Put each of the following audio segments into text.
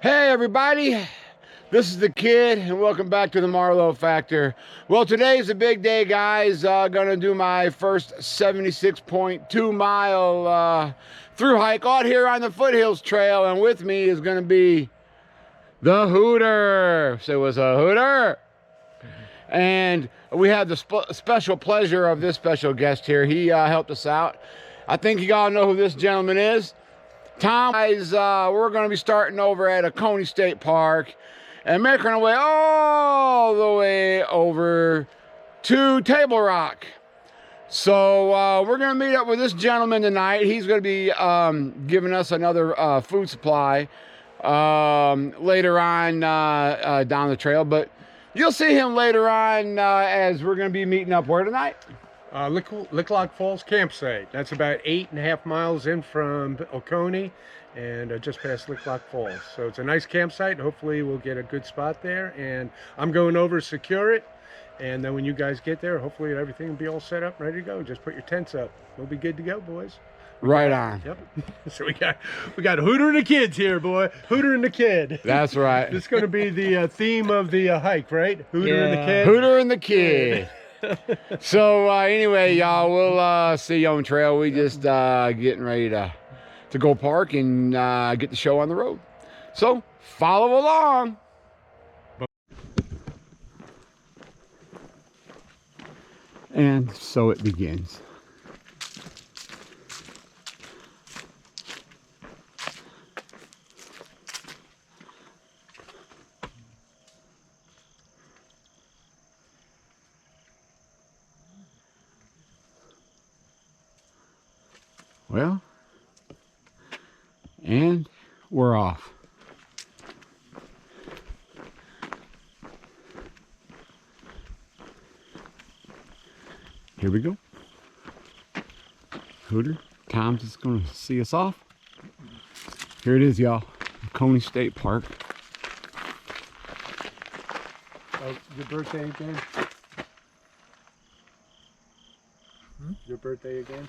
Hey everybody, this is the kid and welcome back to the Marlowe Factor. Well, today's a big day, guys. Gonna do my first 76.2 mile through hike out here on the Foothills Trail, and with me is gonna be the Hooter. So it was a Hooter. And we had the special pleasure of this special guest here. He helped us out. I think you all know who this gentleman is. Tom. Guys, we're going to be starting over at Oconee State Park and making our way all the way over to Table Rock. So we're going to meet up with this gentleman tonight. He's going to be giving us another food supply later on down the trail, but you'll see him later on as we're going to be meeting up where tonight? Licklock Falls campsite. That's about 8.5 miles in from Oconee and just past Licklock Falls. So it's a nice campsite. Hopefully we'll get a good spot there, and I'm going over to secure it, and then when you guys get there, hopefully everything will be all set up, ready to go. Just put your tents up. We'll be good to go, boys. Right on. Yep. So we got Hooter and the kids here, boy. Hooter and the kid. That's right. This is going to be the theme of the hike, right? Hooter and the kid. Hooter and the kid. So anyway, y'all, we'll see you on trail. We just getting ready to go park and get the show on the road. So follow along. And so it begins. Well, and we're off. Here we go. Hooter, Tom's just going to see us off. Here it is, y'all. Oconee State Park. Oh, your birthday again? Your birthday again?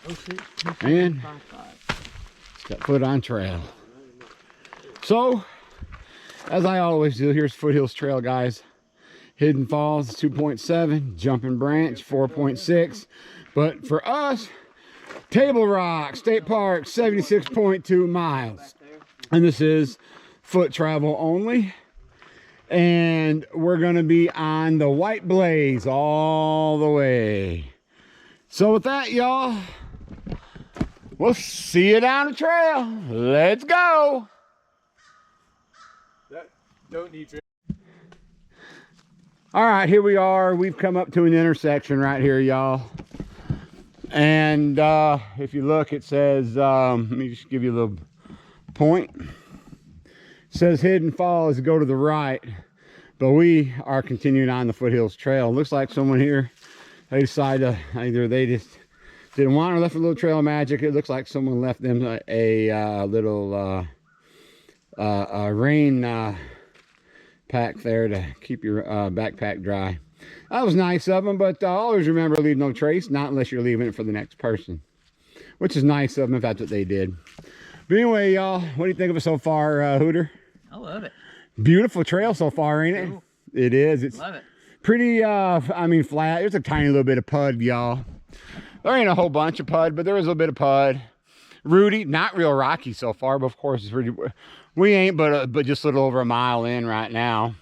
Oh, shit. And got foot on trail. So, as I always do, here's Foothills Trail, guys. Hidden Falls 2.7, Jumping Branch 4.6, but for us, Table Rock State Park 76.2 miles, and this is foot travel only, and we're gonna be on the White Blaze all the way. So with that, y'all, we'll see you down the trail. Let's go. Don't need you. All right, here we are. We've come up to an intersection right here, y'all. And if you look, it says, let me just give you a little point. It says Hidden Falls, go to the right. But we are continuing on the Foothills Trail. Looks like someone here, they decided to, either they just didn't want or left a little trail of magic. It looks like someone left them a little rain pack there to keep your backpack dry. That was nice of them, but always remember, leave no trace, not unless you're leaving it for the next person, which is nice of them if that's what they did. But anyway, y'all, what do you think of it so far, Hooter? I love it. Beautiful trail so far, ain't it? Cool. It is. It's love it. Pretty I mean, flat. There's a tiny little bit of pud, y'all. There ain't a whole bunch of pud, but there is a little bit of pud. Rooty, not real rocky so far, but of course it's pretty. We ain't but just a little over a mile in right now.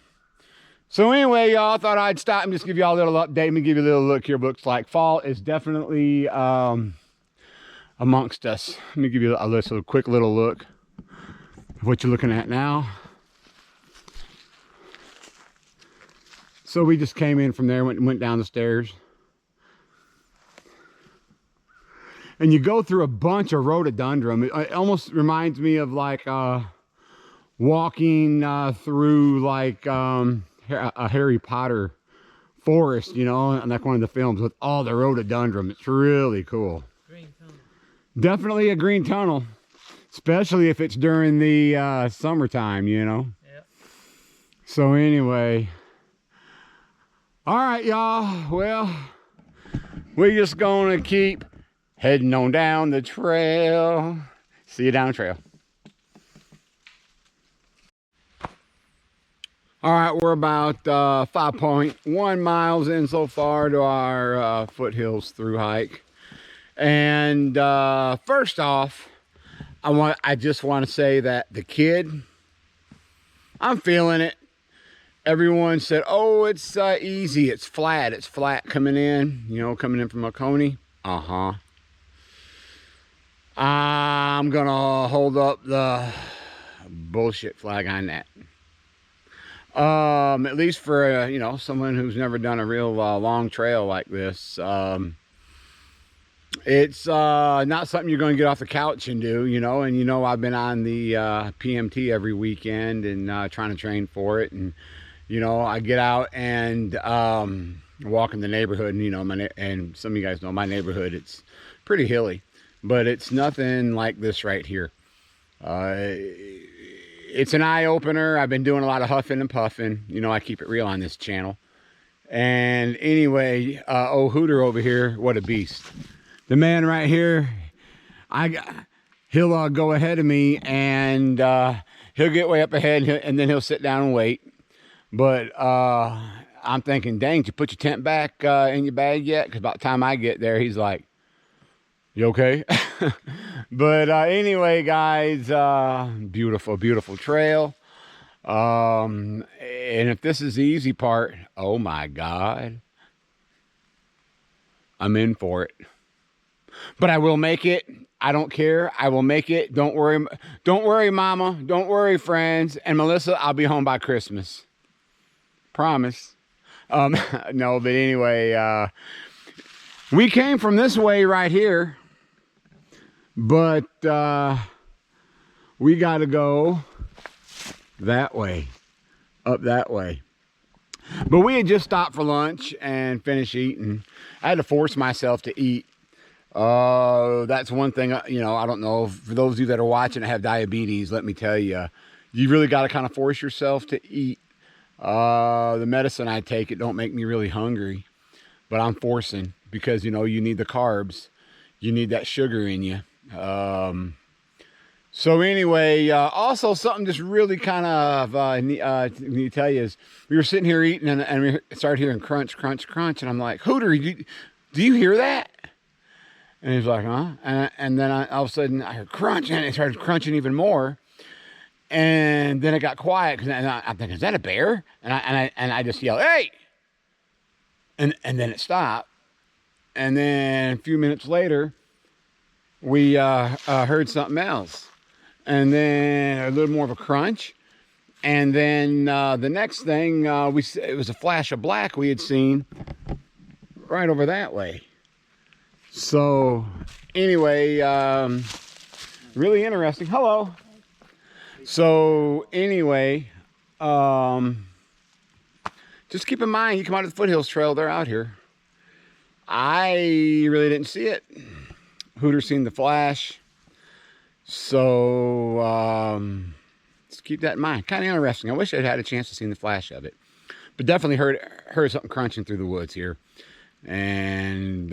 So anyway, y'all, thought I'd stop and just give y'all a little update. Let me give you a little look here. Looks like fall is definitely amongst us. Let me give you a quick little look of what you're looking at now. So we just came in from there, went down the stairs. And you go through a bunch of rhododendron. It almost reminds me of like walking through like a Harry Potter forest, you know, and like one of the films with all the rhododendron. It's really cool. Green tunnel. Definitely a green tunnel, especially if it's during the summertime, you know. Yep. So anyway, all right, y'all. Well, we're just gonna keep heading on down the trail. See you down the trail. All right, we're about 5.1 miles in so far to our Foothills Thru-Hike. And first off, I just want to say that the kid, I'm feeling it. Everyone said, oh, it's easy, it's flat coming in, you know, coming in from Oconee. I'm gonna hold up the bullshit flag on that. At least for you know, someone who's never done a real long trail like this. It's not something you're going to get off the couch and do, you know. And you know, I've been on the PMT every weekend and trying to train for it. And you know, I get out and walk in the neighborhood, and you know, and some of you guys know my neighborhood. It's pretty hilly, but it's nothing like this right here. It's an eye-opener. I've been doing a lot of huffing and puffing. You know, I keep it real on this channel. And anyway, oh, Hooter over here, what a beast. The man right here, he'll go ahead of me, and he'll get way up ahead, and then he'll sit down and wait. But I'm thinking, dang, did you put your tent back in your bag yet? Because by the time I get there, he's like, you okay? But anyway, guys, beautiful, beautiful trail. And if this is the easy part, oh my God, I'm in for it. But I will make it. I don't care. I will make it. Don't worry. Don't worry, Mama. Don't worry, friends. And Melissa, I'll be home by Christmas. Promise. No, but anyway, we came from this way right here. But we got to go that way, up that way. But we had just stopped for lunch and finished eating. I had to force myself to eat. That's one thing, you know, I don't know. For those of you that are watching that have diabetes, let me tell you, you really got to kind of force yourself to eat. The medicine I take, it don't make me really hungry. But I'm forcing because, you know, you need the carbs. You need that sugar in you. So anyway, also something just really kind of need to tell you is we were sitting here eating and we started hearing crunch, crunch, crunch, and I'm like, Hooter, do you hear that? And he's like, huh? And then all of a sudden I heard crunch, and it started crunching even more. And then it got quiet because I'm thinking, is that a bear? And I just yelled, hey! And then it stopped. And then a few minutes later, we heard something else, and then a little more of a crunch, and then the next thing it was a flash of black we had seen right over that way. So anyway, really interesting. Hello. So anyway, just keep in mind, you come out of the Foothills Trail, they're out here. I really didn't see it. Hooter seen the flash, so just keep that in mind. Kind of interesting. I wish I'd had a chance to see the flash of it, but definitely heard something crunching through the woods here. And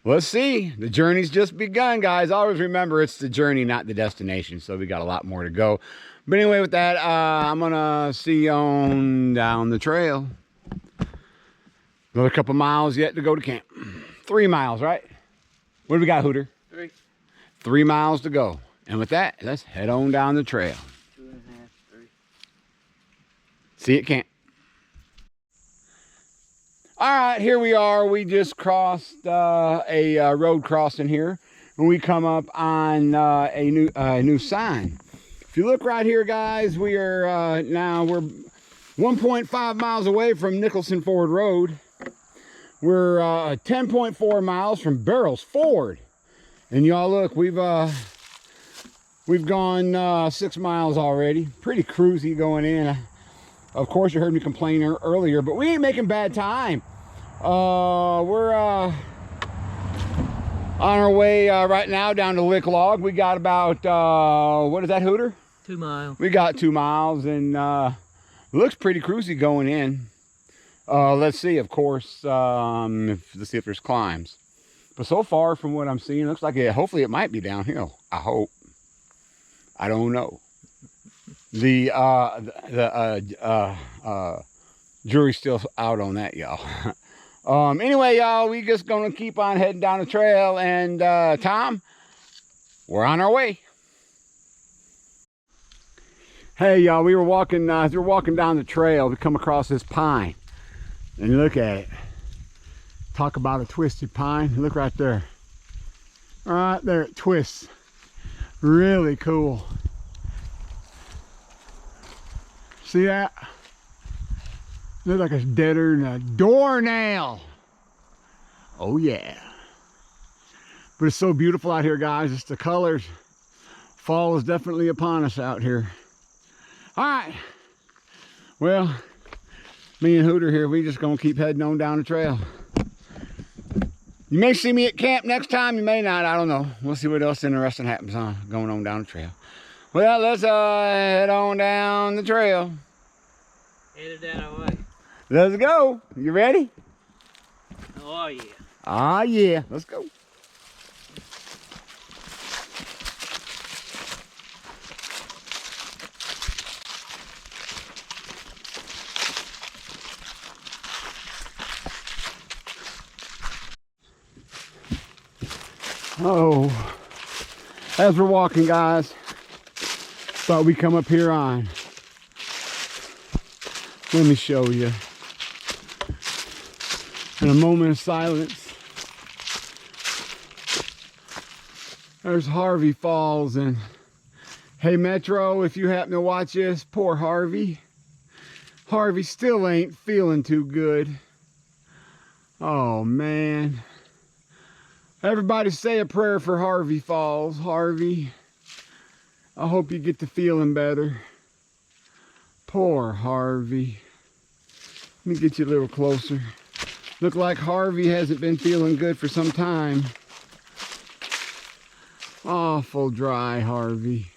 let's see. The journey's just begun, guys. Always remember, it's the journey, not the destination. So we got a lot more to go. But anyway, with that, I'm gonna see you on down the trail. Another couple miles yet to go to camp. 3 miles, right? What do we got, Hooter? 3. 3 miles to go. And with that, let's head on down the trail. 2.5, 3. See you at camp. All right, here we are. We just crossed a road crossing here. And we come up on a new sign. If you look right here, guys, we are we're 1.5 miles away from Nicholson Ford Road. We're 10.4 miles from Barrels Ford, and y'all look, we've gone 6 miles already. Pretty cruisy going in. Of course, you heard me complain earlier, but we ain't making bad time. We're on our way right now down to Lick Log. We got about what is that, Hooter? 2 miles. We got 2 miles, and looks pretty cruisy going in. Let's see, of course, let's see if there's climbs. But so far, from what I'm seeing, it looks like hopefully it might be downhill. I hope. I don't know. The jury's still out on that, y'all. Anyway, y'all, we just gonna keep on heading down the trail, and Tom, we're on our way. Hey, y'all, we were walking down the trail. We come across this pine, and look at it. Talk about a twisted pine. Look right there. Right there, it twists. Really cool. See that? Looks like it's deader than a doornail. Oh yeah. But it's so beautiful out here, guys. It's the colors. Fall is definitely upon us out here. All right. Well, me and Hooter here, we just gonna keep heading on down the trail. You may see me at camp next time, you may not, I don't know. We'll see what else interesting happens going on down the trail. Well, let's head on down the trail. Headed that way. Let's go. You ready? Oh yeah. Ah yeah, let's go. Oh, as we're walking, guys, thought we'd come up here on. Let me show you. In a moment of silence, there's Harvey Falls, and hey Metro, if you happen to watch this, poor Harvey. Harvey still ain't feeling too good. Oh man. Everybody say a prayer for Harvey Falls. Harvey, I hope you get to feeling better. Poor Harvey. Let me get you a little closer. Look like Harvey hasn't been feeling good for some time. Awful dry, Harvey.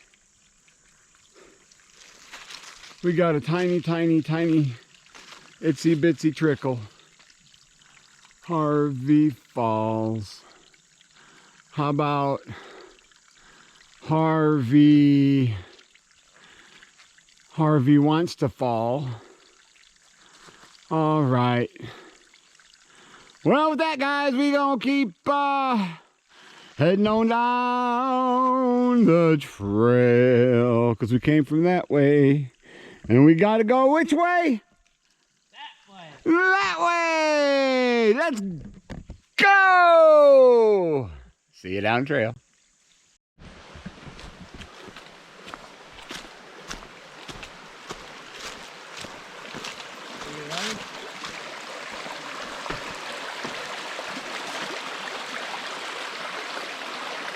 We got a tiny, tiny, tiny itsy bitsy trickle. Harvey Falls. How about Harvey wants to fall? All right. Well, with that, guys, we gonna keep heading on down the trail, because we came from that way, and we gotta go which way? That way. That way. Let's go. See you down the trail.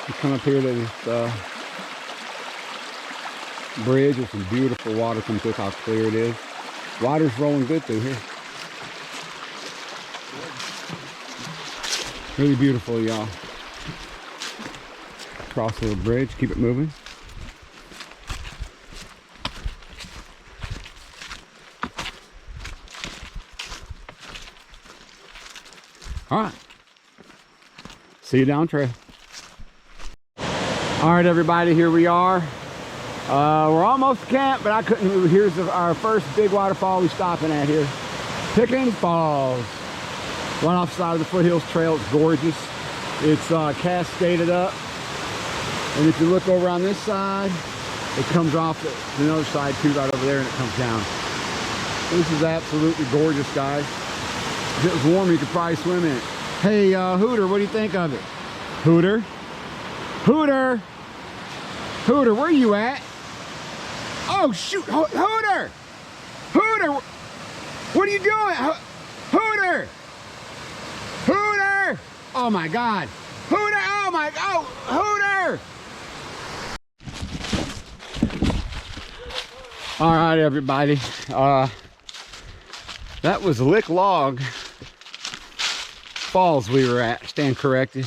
We come up here to this bridge with some beautiful water. Come look how clear it is. Water's rolling good through here. Really beautiful, y'all. Cross the bridge, keep it moving. All right. See you down trail. All right, everybody, here we are. We're almost to camp, but I couldn't. Here's our first big waterfall we're stopping at here. Pickens Falls. Right off the side of the Foothills Trail. It's gorgeous. It's cascaded up. And if you look over on this side, it comes off the other side too, right over there, and it comes down. This is absolutely gorgeous, guys. If it was warm, you could probably swim in it. Hey, Hooter, what do you think of it? Hooter? Hooter! Hooter, where are you at? Oh, shoot! Hooter! Hooter! What are you doing? Hooter! Hooter! Oh, my God. Hooter! Oh, my... Oh, Hooter! All right, everybody. That was Lick Log Falls we were at. Stand corrected.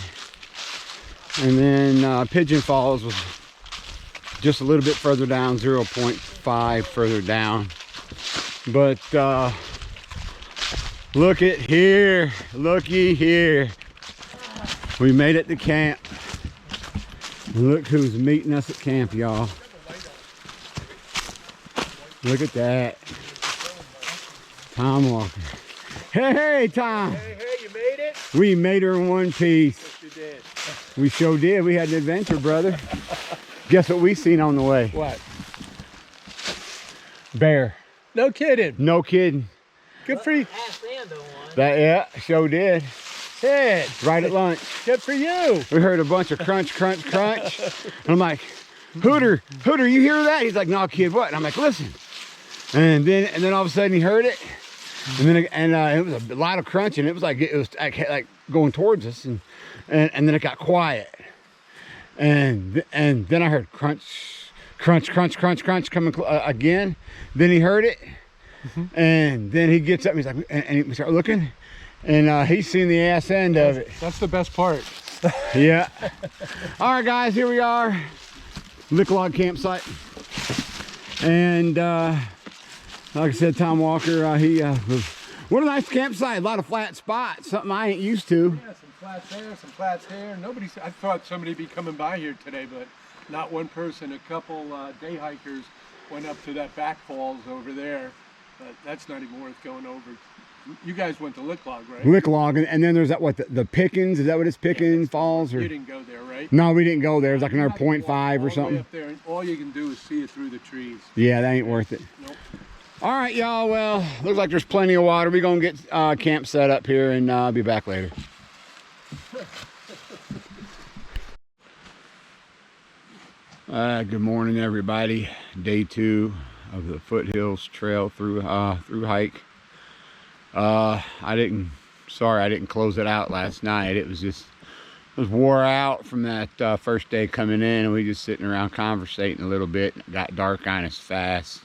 And then Pigeon Falls was just a little bit further down, 0.5 further down. But look at here. Looky here. We made it to camp. Look who's meeting us at camp, y'all. Look at that. Tom Walker. Hey, Tom. Hey, you made it? We made her in one piece. Yes, you did. We sure did. We had an adventure, brother. Guess what we seen on the way? What? Bear. No kidding. No kidding. Good for you. Half and on one. That, yeah, sure did. Ted, Right at lunch. good for you. We heard a bunch of crunch, crunch, crunch. And I'm like, Hooter, you hear that? He's like, no, kid, what? And I'm like, listen. And then all of a sudden he heard it. And then it was a lot of crunching. It was like going towards us, and then it got quiet. And then I heard crunch, crunch, crunch, crunch, crunch coming again. Then he heard it, and then he gets up. And he's like, and we start looking, and he's seen the ass end of it. That's the best part. Yeah. All right, guys, here we are, Lick Log campsite, and like I said, Tom Walker, he was what a nice campsite. A lot of flat spots, something I ain't used to. Yeah, some flats there, some flats there. I thought somebody'd be coming by here today, but not one person. A couple day hikers went up to that back falls over there, but that's not even worth going over. You guys went to Lick Log, right? Lick Log, and then there's that, what, the Pickens? Is that what it's, Pickens Falls? Or? You didn't go there, right? No, we didn't go there. It's like another You have to walk 0.5 all or the way something. up there, and all you can do is see it through the trees. Yeah, that ain't worth it. Nope. All right, y'all. Well, looks like there's plenty of water. We're going to get camp set up here, and I'll be back later. Good morning, everybody. Day 2 of the Foothills Trail Thru-Hike. I didn't close it out last night. It was wore out from that first day coming in, and we just sitting around conversating a little bit. It got dark on us fast.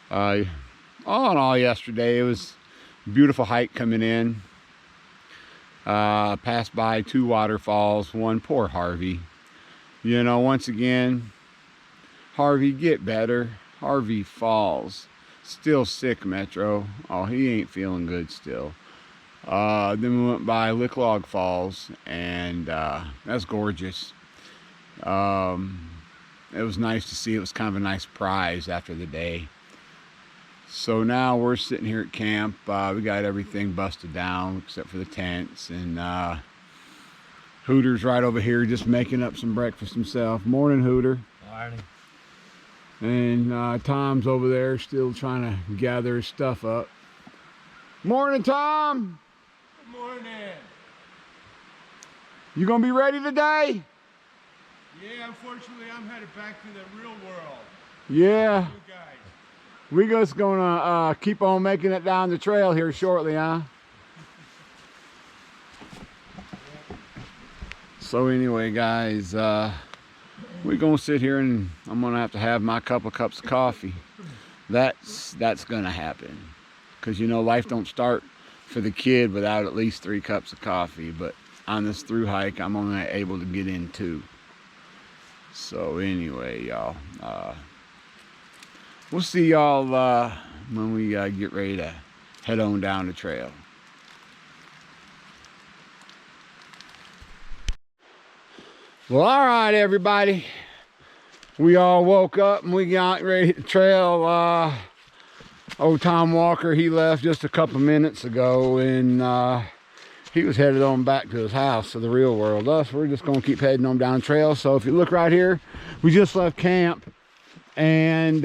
All in all, yesterday it was a beautiful hike coming in. Passed by 2 waterfalls. One, poor Harvey. You know, once again, Harvey, get better. Harvey Falls. Still sick, Metro. Oh, he ain't feeling good still. Then we went by Lick Log Falls, and that's gorgeous. It was nice to see. It was kind of a nice prize after the day. So now we're sitting here at camp. We got everything busted down except for the tents, and Hooter's right over here just making up some breakfast himself. Morning, Hooter. Morning. And Tom's over there still trying to gather his stuff up. Morning, Tom. Good morning. You gonna be ready today? Yeah, unfortunately, I'm headed back to the real world. Yeah. You guys. We just gonna keep on making it down the trail here shortly, huh? So anyway, guys, we're gonna sit here, and I'm gonna have my couple cups of coffee. That's gonna happen, because you know life don't start for the kid without at least 3 cups of coffee. But on this through hike, I'm only able to get in 2. So anyway, y'all, we'll see y'all when we get ready to head on down the trail. Well, all right, everybody. We all woke up and we got ready to hit the trail. Old Tom Walker, he left just a couple minutes ago, and he was headed on back to his house, to the real world. Us, we're just gonna keep heading on down the trail. So if you look right here, we just left camp, and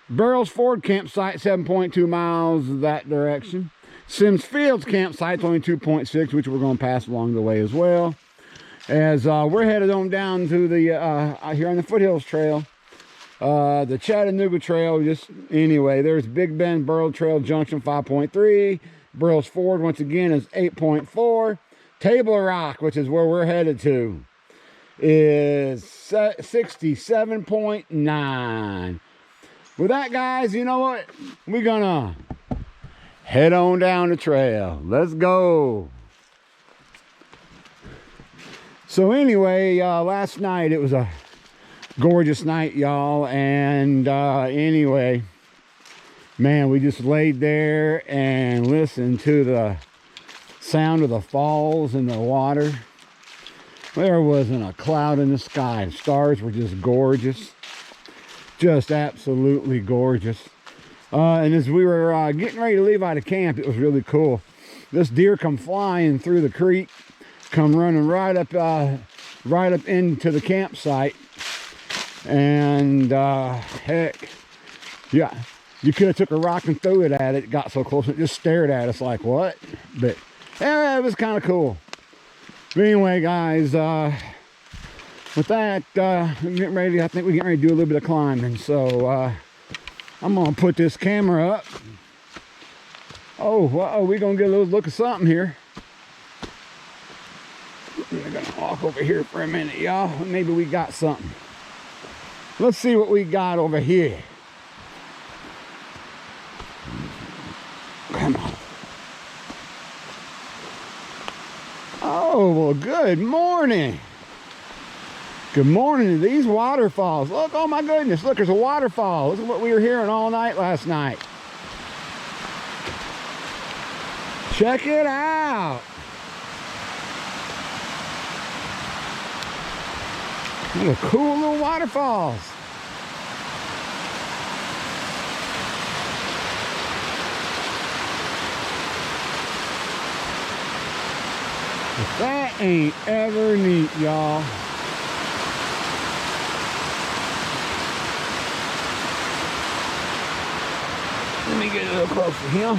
Burrows Ford campsite, 7.2 miles that direction. Sims Fields campsite's only 2.6, which we're gonna pass along the way as well. As we're headed on down to the here on the Foothills Trail, the Chattanooga Trail. Just anyway, there's Big Bend Burrow Trail Junction 5.3. Burrows Ford once again is 8.4. Table Rock, which is where we're headed to, is 67.9. With that, guys, you know what? We're gonna head on down the trail. Let's go. So anyway, last night it was a gorgeous night, y'all, and anyway, man, we just laid there and listened to the sound of the falls and the water. There wasn't a cloud in the sky. The stars were just gorgeous. Just absolutely gorgeous. And as we were getting ready to leave out of camp, it was really cool. This deer come flying through the creek, come running right up into the campsite. And heck, yeah, you could have took a rock and threw it at it. It got so close, it just stared at us like, what? But yeah, it was kind of cool. But anyway, guys, with that, I'm getting ready. I think we're getting ready to do a little bit of climbing. So I'm gonna put this camera up. Oh, we're gonna get a little look at something here. I'm gonna walk over here for a minute, y'all. Maybe we got something. Let's see what we got over here. Come on. Oh, well, good morning. Good morning to these waterfalls. Look, oh my goodness, look, there's a waterfall. This is what we were hearing all night last night. Check it out. What a cool little waterfalls. If that ain't ever neat, y'all. Let me get a little close to him.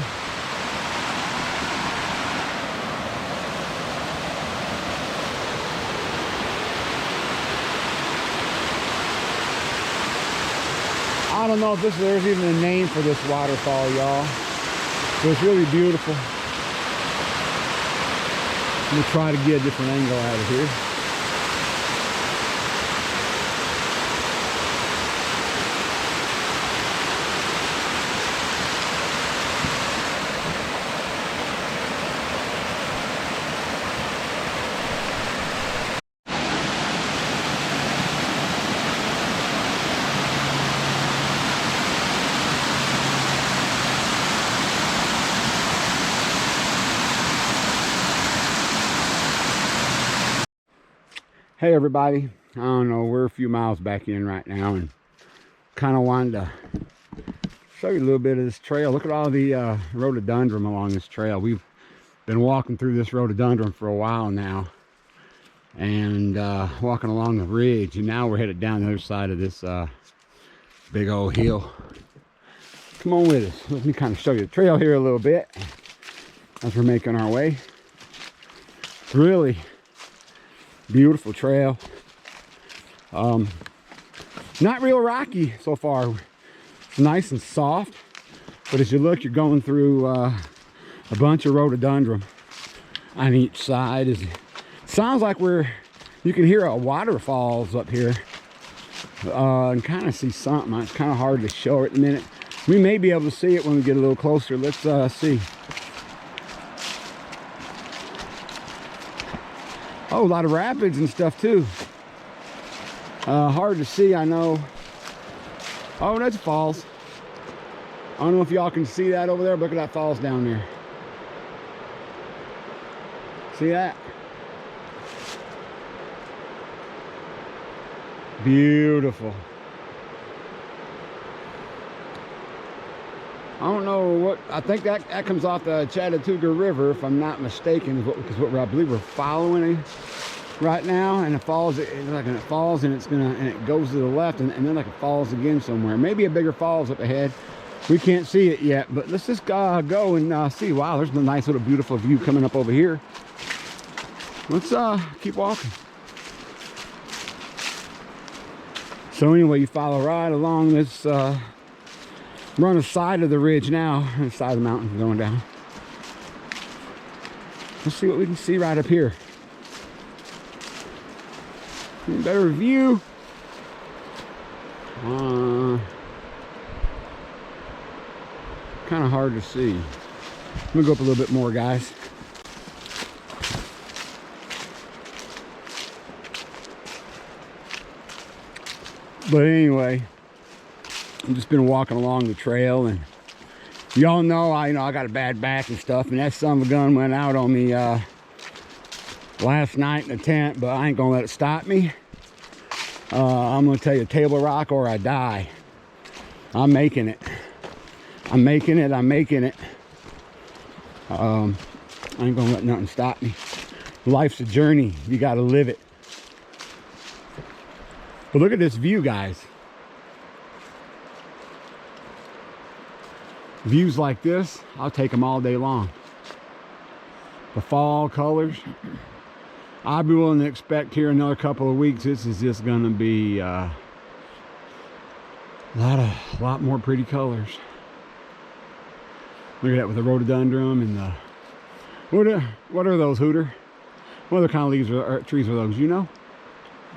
I don't know if there's even a name for this waterfall, y'all. But it's really beautiful. Let me try to get a different angle out of here. Hey everybody, I don't know, we're a few miles back in right now and kind of wanted to show you a little bit of this trail. Look at all the rhododendron along this trail. We've been walking through this rhododendron for a while now and walking along the ridge, and now we're headed down the other side of this big old hill. Come on with us. Let me kind of show you the trail here a little bit as we're making our way. Really beautiful trail. Not real rocky so far. It's nice and soft, but as you look, you're going through a bunch of rhododendron on each side. It sounds like you can hear a waterfalls up here and kind of see something. It's kind of hard to show at the minute. We may be able to see it when we get a little closer. Let's see. Oh, a lot of rapids and stuff too. Hard to see, I know. Oh, that's falls. I don't know if y'all can see that over there, but look at that falls down there. See that? Beautiful. I don't know what, I think that comes off the Chattahoochee River, if I'm not mistaken, because what I believe we're following right now, and it falls, and it goes to the left, and then like it falls again somewhere. Maybe a bigger falls up ahead. We can't see it yet, but let's just go and see. Wow, there's a nice little beautiful view coming up over here. Let's keep walking. So anyway, you follow right along this we're on the side of the ridge now, on the side of the mountain going down. Let's see what we can see right up here. Better view. Kind of hard to see. Let me go up a little bit more, guys. But anyway, I've just been walking along the trail, and y'all know I got a bad back and stuff, and that son of a gun went out on me last night in the tent, but I ain't gonna let it stop me. I'm gonna tell you, table rock or I die. I'm making it. I'm making it. I'm making it. I ain't gonna let nothing stop me. Life's a journey. You gotta live it. But look at this view, guys. Views like this, I'll take them all day long. The fall colors, I'll be willing to expect here another couple of weeks. This is just gonna be a lot more pretty colors. Look at that with the rhododendron and the what are those, Hooter? What other kind of leaves or trees are those? You know?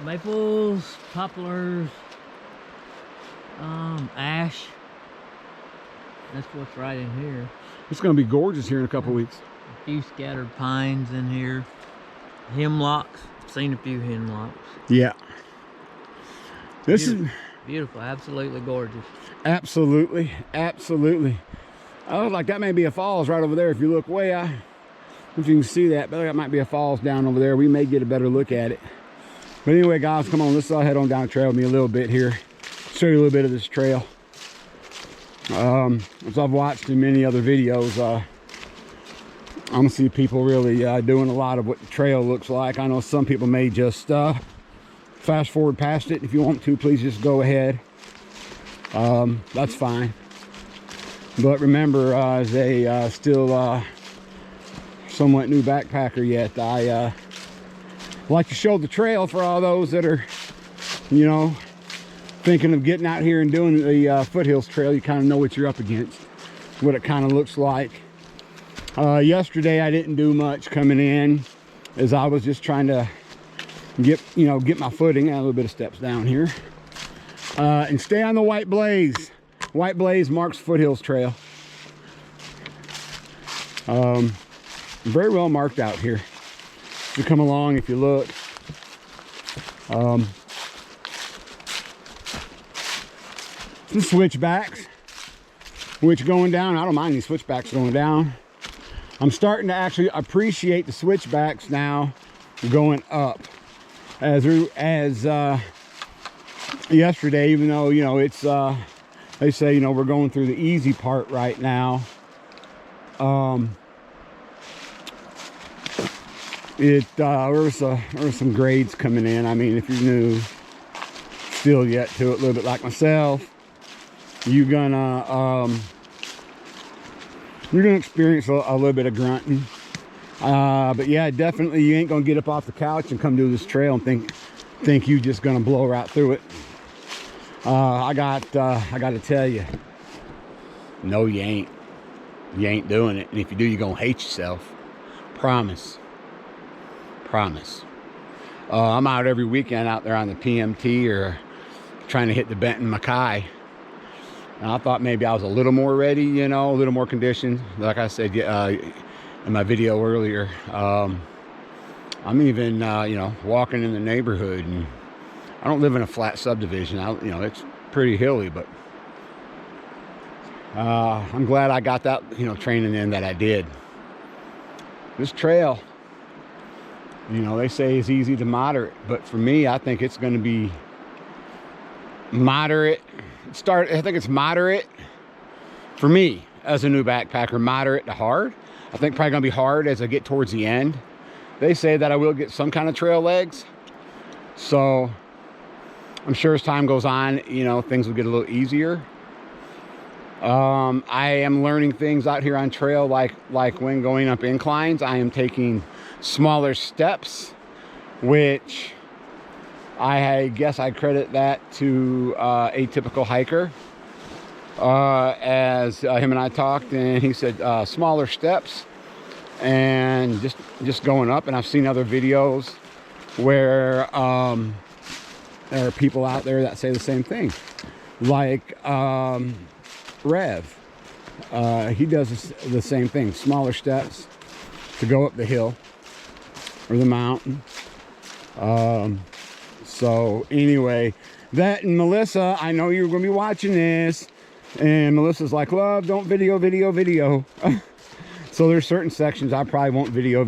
Maples, poplars, ash. That's what's right in here. It's gonna be gorgeous here in a couple weeks. A few scattered pines in here. Hemlocks. I've seen a few hemlocks. Yeah. This Beautiful. is Beautiful, absolutely gorgeous. absolutely, absolutely. Oh, like that may be a falls right over there. If you look way out, I don't know if you can see that, but that might be a falls down over there. We may get a better look at it. But anyway, guys, come on, let's head on down the trail with me a little bit here. Show you a little bit of this trail. As I've watched in many other videos, I don't see people really doing a lot of what the trail looks like. I know some people may just fast forward past it. If you want to, please just go ahead. That's fine. But remember, as a still somewhat new backpacker yet, I like to show the trail for all those that are, you know, thinking of getting out here and doing the Foothills Trail. You kind of know what you're up against, what it kind of looks like. Yesterday I didn't do much coming in, as I was just trying to get my footing. I had a little bit of steps down here, and stay on the white blaze. White blaze marks Foothills Trail. Very well marked out here. If you come along, if you look, some switchbacks, which going down, I don't mind these switchbacks going down. I'm starting to actually appreciate the switchbacks now going up. As yesterday, even though, you know, it's they say, you know, we're going through the easy part right now. There were some grades coming in. I mean, if you're new still yet to it, a little bit like myself, you're gonna experience a little bit of grunting. But yeah, definitely you ain't gonna get up off the couch and come do this trail and think you just gonna blow right through it. I gotta tell you, no, you ain't. You ain't doing it. And if you do, you're gonna hate yourself. Promise. Promise. I'm out every weekend out there on the PMT or trying to hit the Benton Mackay. And I thought maybe I was a little more ready, you know, a little more conditioned. Like I said in my video earlier, I'm even, you know, walking in the neighborhood, and I don't live in a flat subdivision. You know, it's pretty hilly, but I'm glad I got that, you know, training in that I did. This trail, you know, they say is easy to moderate, but for me, I think it's going to be moderate. I think it's moderate for me as a new backpacker, moderate to hard. I think probably going to be hard as I get towards the end. They say that I will get some kind of trail legs, so I'm sure as time goes on, you know, things will get a little easier. I am learning things out here on trail, like when going up inclines, I am taking smaller steps, which I guess I credit that to a typical hiker. As him and I talked, and he said smaller steps and just going up. And I've seen other videos where there are people out there that say the same thing, like Rev. He does the same thing, smaller steps to go up the hill or the mountain. So anyway, that, and Melissa, I know you're going to be watching this, and Melissa's like, love, don't video. So there's certain sections I probably won't video.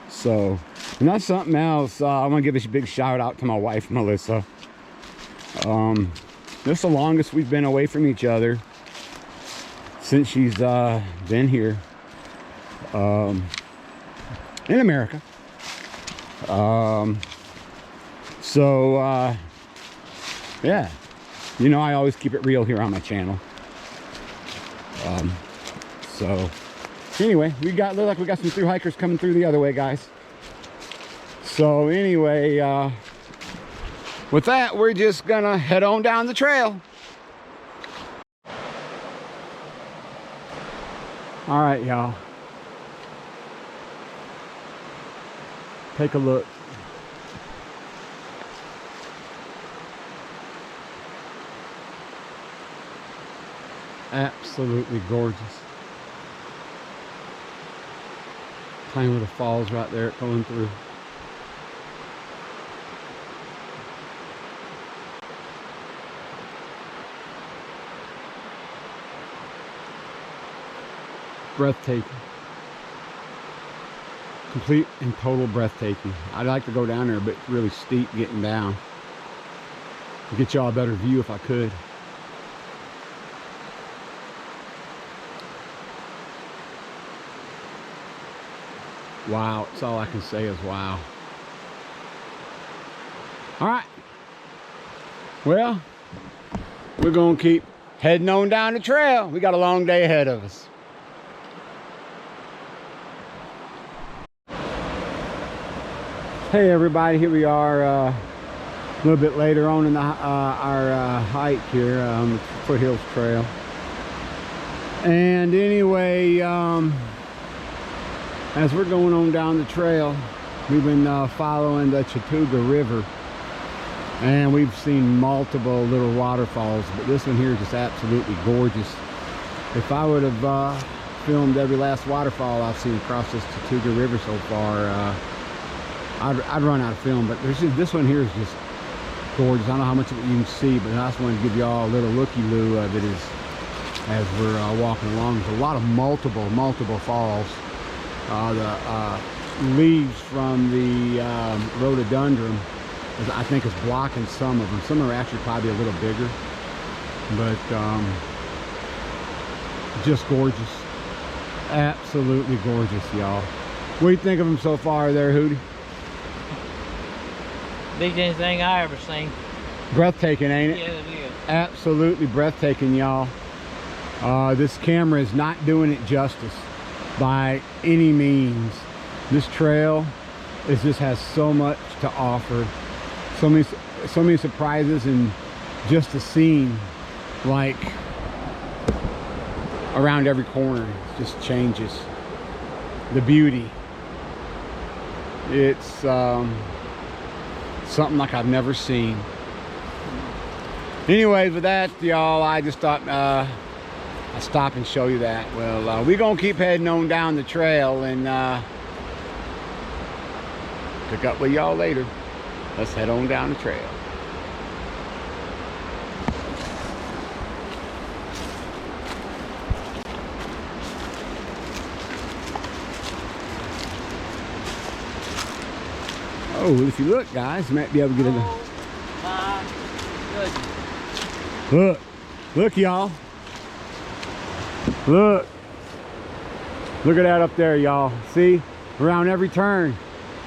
So, and that's something else. I want to give a big shout out to my wife, Melissa. This is the longest we've been away from each other since she's been here in America. Yeah, you know, I always keep it real here on my channel. So anyway, look like we got some through hikers coming through the other way, guys. So anyway, with that, we're just gonna head on down the trail. All right, y'all. Take a look. Absolutely gorgeous. Tiny little falls right there going through. Breathtaking. Complete and total breathtaking. I'd like to go down there, but it's really steep getting down. I'd get y'all a better view if I could. Wow, that's all I can say is wow. All right. Well, we're gonna keep heading on down the trail. We got a long day ahead of us. Hey everybody, here we are a little bit later on in our hike here on the Foothills Trail. And anyway, as we're going on down the trail, we've been following the Chattooga River, and we've seen multiple little waterfalls, but this one here is just absolutely gorgeous. If I would have filmed every last waterfall I've seen across this Chattooga River so far, I'd run out of film, but this one here is just gorgeous. I don't know how much of it you can see, but I just wanted to give you all a little looky-loo of it as we're walking along. There's a lot of multiple falls. The leaves from the rhododendron, I think, is blocking some of them. Some are actually probably a little bigger, but just gorgeous. Absolutely gorgeous, y'all. What do you think of them so far there, Hootie? Beats anything I ever seen. Breathtaking, ain't it? Yeah, it is. Absolutely breathtaking, y'all. This camera is not doing it justice by any means. This trail just has so much to offer, so many surprises, and just the scene, like around every corner, it just changes the beauty. It's something like I've never seen. Anyways, with that, y'all, I just thought I'll stop and show you that. Well, we're gonna keep heading on down the trail and pick up with y'all later. Let's head on down the trail. Oh, if you look, guys, you might be able to get it. Oh my goodness. Look, y'all. Look at that up there, y'all. See, around every turn.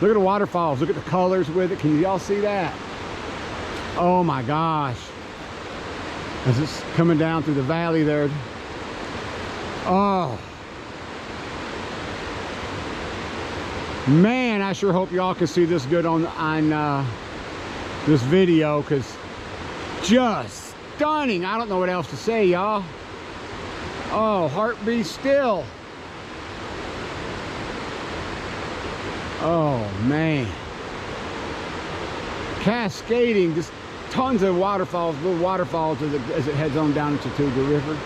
Look at the waterfalls. Look at the colors with it. Can y'all see that? Oh my gosh. As it's coming down through the valley there. Oh. Man, I sure hope y'all can see this good on this video, because just stunning. I don't know what else to say, y'all. Oh, heart be still. Oh man, cascading, just tons of waterfalls, little waterfalls as it heads on down the Chattooga River.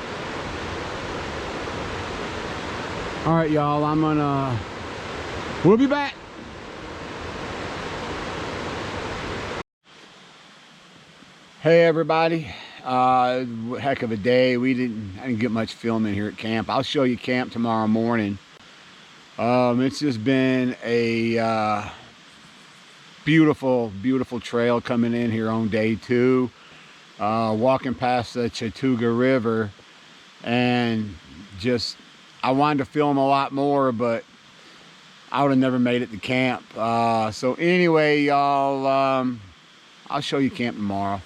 All right, y'all, we'll be back. Hey everybody, heck of a day. I didn't get much filming here at camp. I'll show you camp tomorrow morning. It's just been a beautiful trail coming in here on day 2. walking past the Chattooga River, and just I wanted to film a lot more, but I would have never made it to camp. So anyway, y'all, I'll show you camp tomorrow.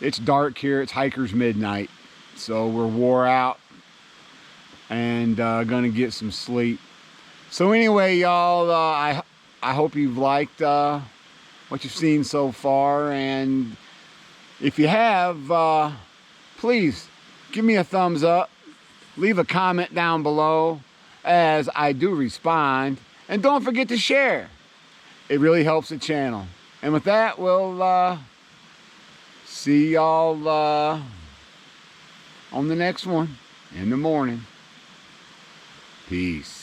It's dark here. It's hiker's midnight, so we're wore out and gonna get some sleep. So anyway, y'all, I hope you've liked what you've seen so far, and if you have, please give me a thumbs up, leave a comment down below, as I do respond, and don't forget to share. It really helps the channel. And with that, we'll see y'all on the next one in the morning. Peace.